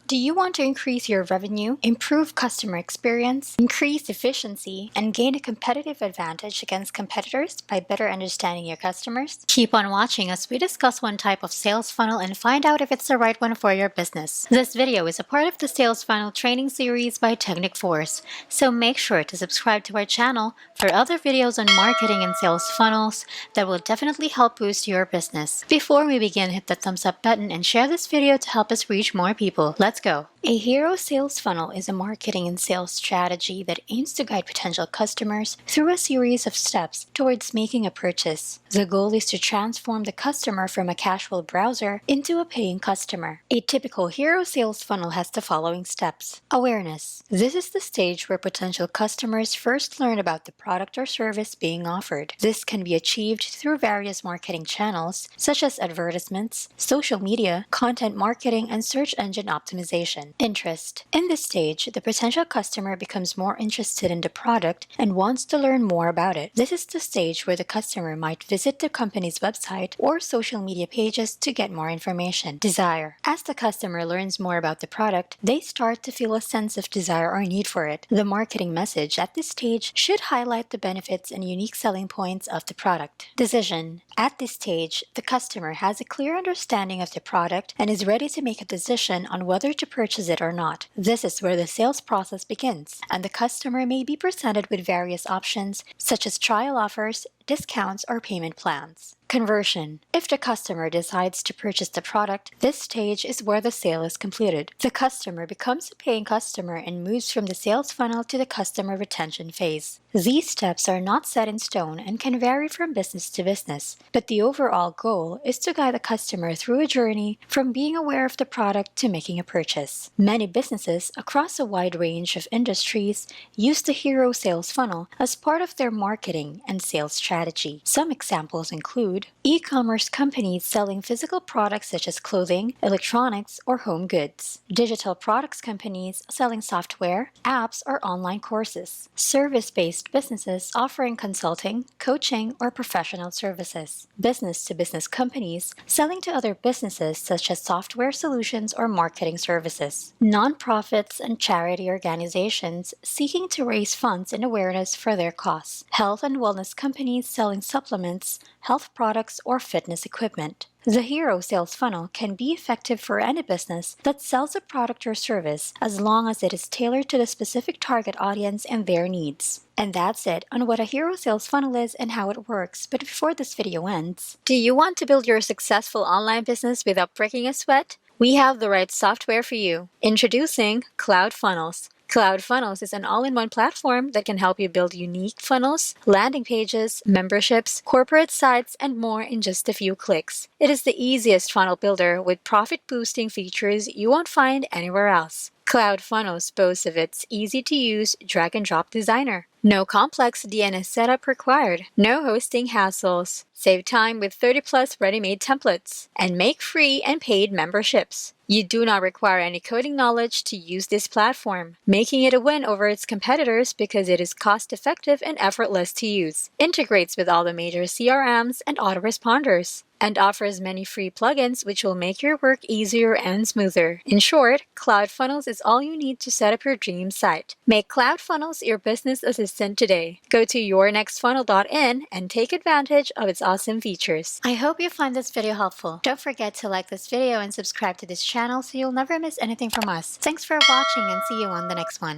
Do you want to increase your revenue, improve customer experience, increase efficiency, and gain a competitive advantage against competitors by better understanding your customers? Keep on watching as we discuss one type of sales funnel and find out if it's the right one for your business. This video is a part of the Sales Funnel Training Series by Technic Force, so make sure to subscribe to our channel for other videos on marketing and sales funnels that will definitely help boost your business. Before we begin, hit the thumbs up button and share this video to help us reach more people. Let's go. A hero sales funnel is a marketing and sales strategy that aims to guide potential customers through a series of steps towards making a purchase. The goal is to transform the customer from a casual browser into a paying customer. A typical hero sales funnel has the following steps. Awareness. This is the stage where potential customers first learn about the product or service being offered. This can be achieved through various marketing channels such as advertisements, social media, content marketing, and search engine optimization. Interest. In this stage, the potential customer becomes more interested in the product and wants to learn more about it. This is the stage where the customer might visit the company's website or social media pages to get more information. Desire. As the customer learns more about the product, they start to feel a sense of desire or need for it. The marketing message at this stage should highlight the benefits and unique selling points of the product. Decision. At this stage, the customer has a clear understanding of the product and is ready to make a decision on whether to purchase it or not. This is where the sales process begins, and the customer may be presented with various options such as trial offers, discounts, or payment plans. Conversion. If the customer decides to purchase the product, this stage is where the sale is completed. The customer becomes a paying customer and moves from the sales funnel to the customer retention phase. These steps are not set in stone and can vary from business to business, but the overall goal is to guide the customer through a journey from being aware of the product to making a purchase. Many businesses across a wide range of industries use the hero sales funnel as part of their marketing and sales strategy. Some examples include e-commerce companies selling physical products such as clothing, electronics, or home goods. Digital products companies selling software, apps, or online courses. Service-based businesses offering consulting, coaching, or professional services. Business-to-business companies selling to other businesses such as software solutions or marketing services. Nonprofits and charity organizations seeking to raise funds and awareness for their cause. Health and wellness companies selling supplements, health products, or fitness equipment. The hero sales funnel can be effective for any business that sells a product or service as long as it is tailored to the specific target audience and their needs. And that's it on what a hero sales funnel is and how it works. But before this video ends, do you want to build your successful online business without breaking a sweat? We have the right software for you. Introducing Cloud Funnels. Cloud Funnels is an all-in-one platform that can help you build unique funnels, landing pages, memberships, corporate sites, and more in just a few clicks. It is the easiest funnel builder with profit-boosting features you won't find anywhere else. Cloud Funnels boasts of its easy-to-use drag-and-drop designer. No complex DNS setup required. No hosting hassles. Save time with 30+ ready-made templates. And make free and paid memberships. You do not require any coding knowledge to use this platform, making it a win over its competitors because it is cost-effective and effortless to use. Integrates with all the major CRMs and autoresponders, and offers many free plugins which will make your work easier and smoother. In short, Cloud Funnels is all you need to set up your dream site. Make Cloud Funnels your business assistant today. Go to yournextfunnel.in and take advantage of its awesome features. I hope you find this video helpful. Don't forget to like this video and subscribe to this channel so you'll never miss anything from us. Thanks for watching and see you on the next one.